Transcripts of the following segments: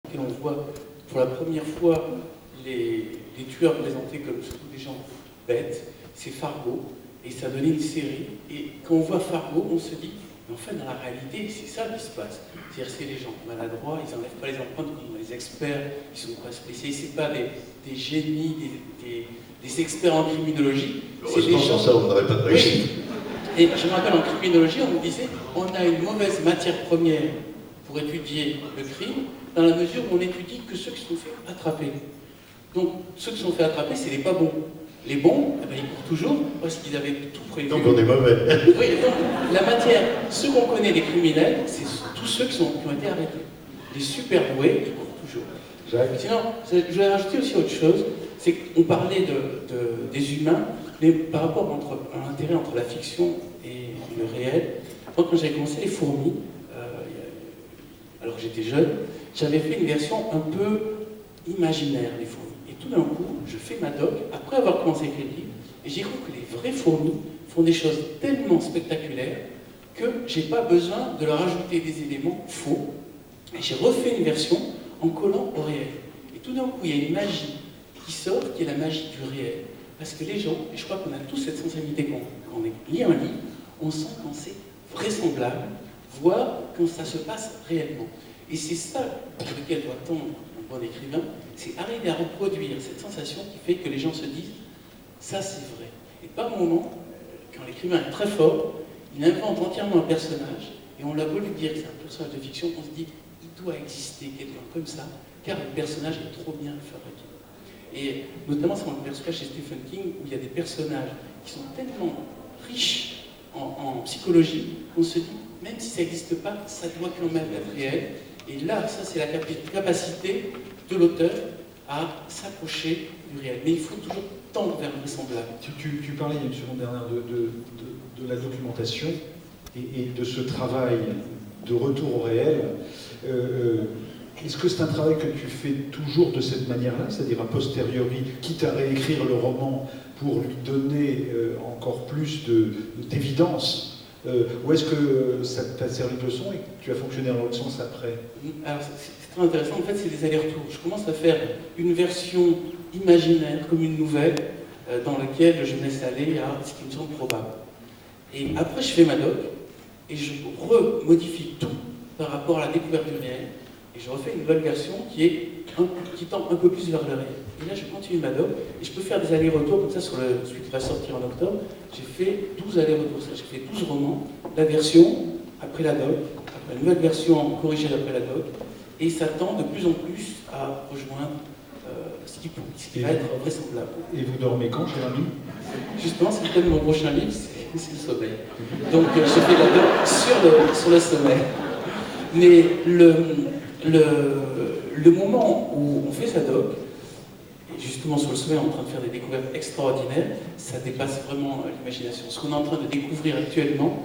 lequel on voit pour la première fois les tueurs présentés comme surtout des gens bêtes, c'est Fargo, et ça a donné une série. Et quand on voit Fargo, on se dit, mais en fait, dans la réalité, c'est ça qui se passe. C'est-à-dire, c'est les gens maladroits, ils n'enlèvent pas les empreintes comme les experts, qui sont pas spécialisés, c'est pas des génies, des experts en criminologie. C'est des gens... ça, on n'aurait pas de réussite. Et je me rappelle, en criminologie, on nous disait, on a une mauvaise matière première pour étudier le crime, dans la mesure où on étudie que ceux qui se sont fait attraper. Donc, ceux qui se sont fait attraper, c'est les pas bons. Les bons, eh ben, ils courent toujours parce qu'ils avaient tout prévu. Donc on est mauvais. Oui, donc la matière, ceux qu'on connaît des criminels, c'est tous ceux qui ont été arrêtés. Les super doués, ils courent toujours. Jacques. Sinon, je vais rajouter aussi autre chose, c'est qu'on parlait des humains, mais par rapport à l'intérêt entre la fiction et le réel. Moi, quand j'avais commencé les fourmis, alors que j'étais jeune, j'avais fait une version un peu imaginaire des fourmis. Et tout d'un coup, je fais ma doc, après avoir commencé à écrire le livre, et j'ai cru que les vraies fourmis font des choses tellement spectaculaires que j'ai pas besoin de leur ajouter des éléments faux. Et j'ai refait une version en collant au réel. Et tout d'un coup, il y a une magie qui sort, qui est la magie du réel. Parce que les gens, et je crois qu'on a tous cette sensibilité quand on lit un livre, on sent quand c'est vraisemblable, voire quand ça se passe réellement. Et c'est ça pour lequel doit tendre un bon écrivain, c'est arriver à reproduire cette sensation qui fait que les gens se disent « ça c'est vrai ». Et par moment, quand l'écrivain est très fort, il invente entièrement un personnage, et on l'a voulu dire que c'est un personnage de fiction, on se dit « il doit exister quelqu'un comme ça, car le personnage est trop bien fabriqué ». Et notamment c'est dans le personnage chez Stephen King, où il y a des personnages qui sont tellement riches en psychologie, qu'on se dit « même si ça n'existe pas, ça doit quand même être réel ». Et là, ça c'est la capacité de l'auteur à s'approcher du réel. Mais il faut toujours tendre vers le vraisemblable. Tu parlais il y a une seconde dernière de la documentation et de ce travail de retour au réel. Est-ce que c'est un travail que tu fais toujours de cette manière-là, c'est-à-dire a posteriori, quitte à réécrire le roman pour lui donner encore plus d'évidence, ou est-ce que ça t'a servi de leçon et que tu as fonctionné dans l'autre sens après? Alors c'est très intéressant, en fait c'est des allers-retours. Je commence à faire une version imaginaire, comme une nouvelle, dans laquelle je me laisse aller à ce qui me semble probable. Et après je fais ma doc, et je remodifie tout par rapport à la découverte du réel, et je refais une nouvelle version qui tend un peu plus vers le réel. Et là je continue ma doc, et je peux faire des allers-retours, comme ça sur celui qui va sortir en octobre, j'ai fait 12 allers-retours, j'ai fait 12 romans, la version, après la doc, après une nouvelle version corrigée après la doc, et ça tend de plus en plus à rejoindre ce qui va être vraisemblable. Et vous dormez quand, cher ami? Justement, c'est le thème de mon prochain livre, c'est le sommeil. Donc je fais la doc sur le sommeil. Mais le moment où on fait sa doc, et justement sur le sommeil, on est en train de faire des découvertes extraordinaires, ça dépasse vraiment l'imagination. Ce qu'on est en train de découvrir actuellement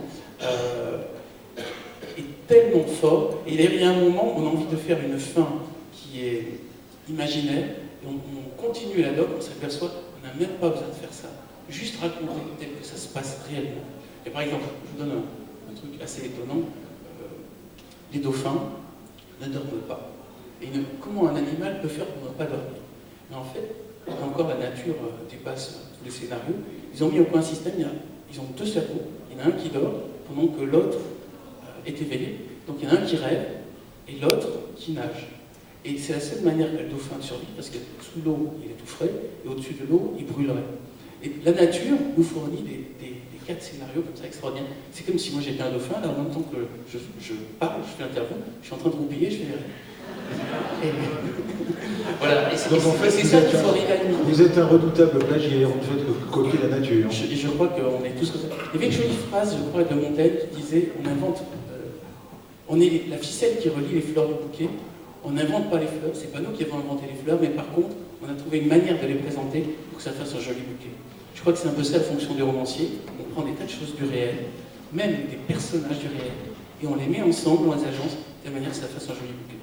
est tellement fort, et il y a un moment où on a envie de faire une fin qui est imaginaire, et on continue la doc, on s'aperçoit qu'on n'a même pas besoin de faire ça. Juste raconter tel que ça se passe réellement. Et par exemple, je vous donne un truc assez étonnant. Les dauphins ne dorment pas. Et comment un animal peut faire pour ne pas dormir? Mais en fait, encore la nature dépasse tous les scénarios. Ils ont mis au point un système, ils ont deux cerveaux. Il y en a un qui dort pendant que l'autre est éveillé. Donc il y en a un qui rêve et l'autre qui nage. Et c'est la seule manière que le dauphin survit, parce que sous l'eau, il est tout frais, et au-dessus de l'eau, il brûlerait. Et la nature nous fournit des 4 scénarios comme ça extraordinaires. C'est comme si moi j'étais un dauphin, là en même temps que je parle, je fais l'interview, je suis en train de roupiller, je fais les rêves. Voilà, et donc en fait, c'est ça qu'il faut arriver à nous. Vous êtes un redoutable plagiaire, en fait, copier la nature. Je crois qu'on est tous comme ça. Il y avait une jolie phrase, je crois, de Montaigne qui disait on invente, on est la ficelle qui relie les fleurs du bouquet. On n'invente pas les fleurs, c'est pas nous qui avons inventé les fleurs, mais par contre, on a trouvé une manière de les présenter pour que ça fasse un joli bouquet. Je crois que c'est un peu ça la fonction du romancier. On prend des tas de choses du réel, même des personnages du réel, et on les met ensemble dans les agences de manière que ça fasse un joli bouquet.